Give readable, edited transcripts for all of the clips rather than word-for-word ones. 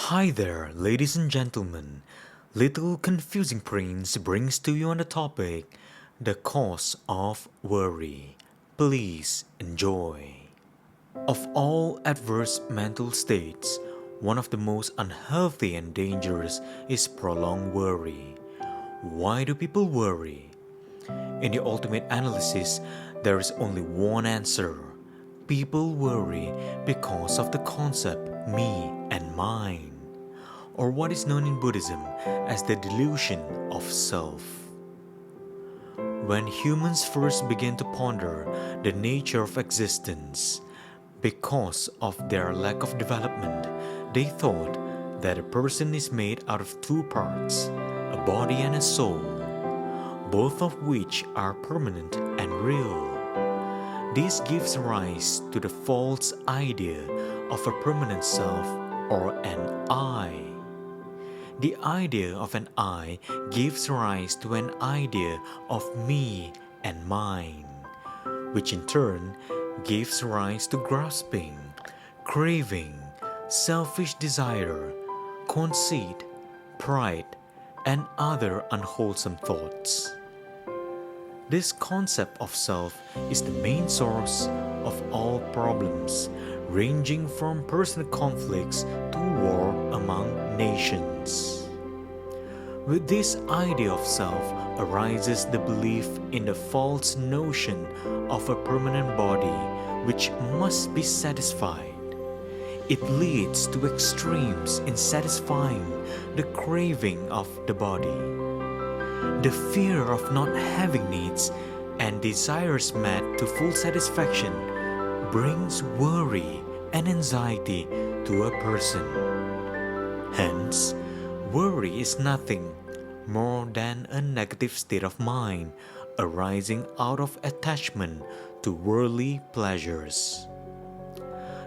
Hi there, ladies and gentlemen. Little Confusing Prince brings to you on the topic the cause of worry. Please enjoy. Of all adverse mental states, one of the most unhealthy and dangerous is prolonged worry. Why do people worry? In the ultimate analysis, there is only one answer. People worry because of the concept me and mine, or what is known in Buddhism as the delusion of self. When humans first began to ponder the nature of existence, because of their lack of development, they thought that a person is made out of two parts, a body and a soul, both of which are permanent and real. This gives rise to the false idea of a permanent self or an I. The idea of an I gives rise to an idea of me and mine, which in turn gives rise to grasping, craving, selfish desire, conceit, pride, and other unwholesome thoughts. This concept of self is the main source of all problems, ranging from personal conflicts to war among nations. With this idea of self arises the belief in the false notion of a permanent body which must be satisfied. It leads to extremes in satisfying the craving of the body. The fear of not having needs and desires met to full satisfaction brings worry and anxiety to a person. Hence, worry is nothing more than a negative state of mind arising out of attachment to worldly pleasures.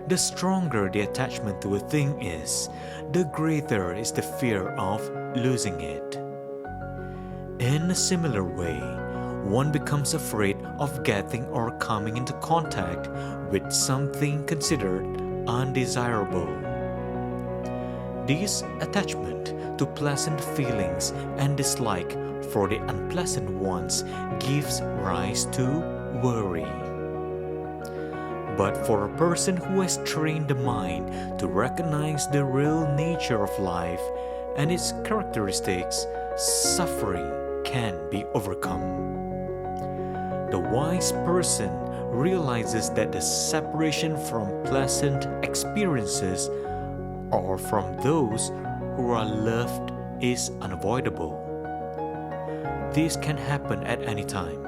The stronger the attachment to a thing is, the greater is the fear of losing it. In a similar way, one becomes afraid of getting or coming into contact with something considered undesirable. This attachment to pleasant feelings and dislike for the unpleasant ones gives rise to worry. But for a person who has trained the mind to recognize the real nature of life and its characteristics, suffering can be overcome. The wise person realizes that the separation from pleasant experiences or from those who are loved is unavoidable. This can happen at any time,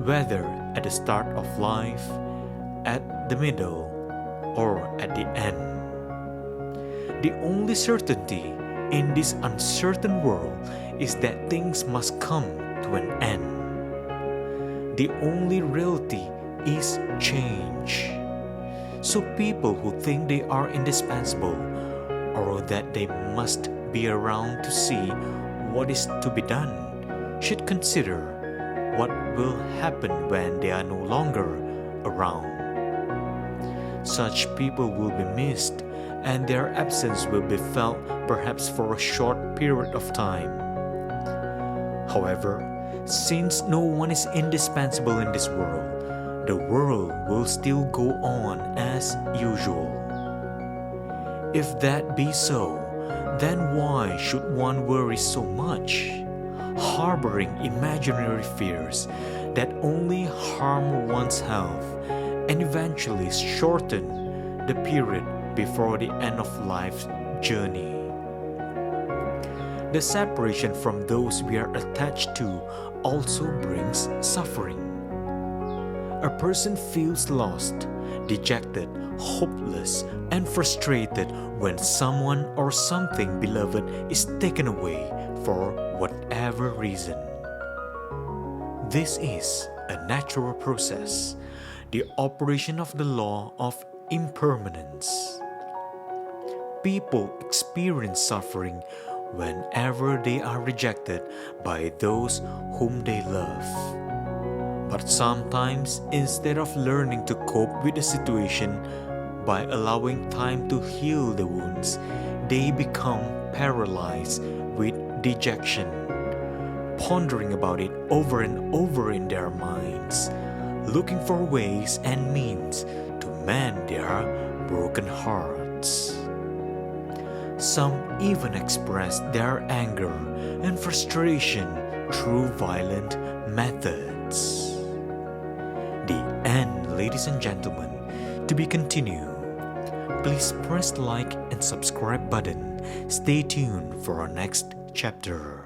whether at the start of life, at the middle, or at the end. The only certainty in this uncertain world is that things must come to an end. The only reality is change. So people who think they are indispensable or that they must be around to see what is to be done should consider what will happen when they are no longer around. Such people will be missed and their absence will be felt perhaps for a short period of time. However, since no one is indispensable in this world, the world will still go on as usual. If that be so, then why should one worry so much, harboring imaginary fears that only harm one's health and eventually shorten the period before the end of life's journey? The separation from those we are attached to also brings suffering. A person feels lost, dejected, hopeless, and frustrated when someone or something beloved is taken away for whatever reason. This is a natural process, the operation of the law of impermanence. People experience suffering whenever they are rejected by those whom they love. But sometimes, instead of learning to cope with the situation by allowing time to heal the wounds, they become paralyzed with dejection, pondering about it over and over in their minds, looking for ways and means to mend their broken hearts. Some even express their anger and frustration through violent methods. The end, ladies and gentlemen. To be continued. Please press the like and subscribe button. Stay tuned for our next chapter.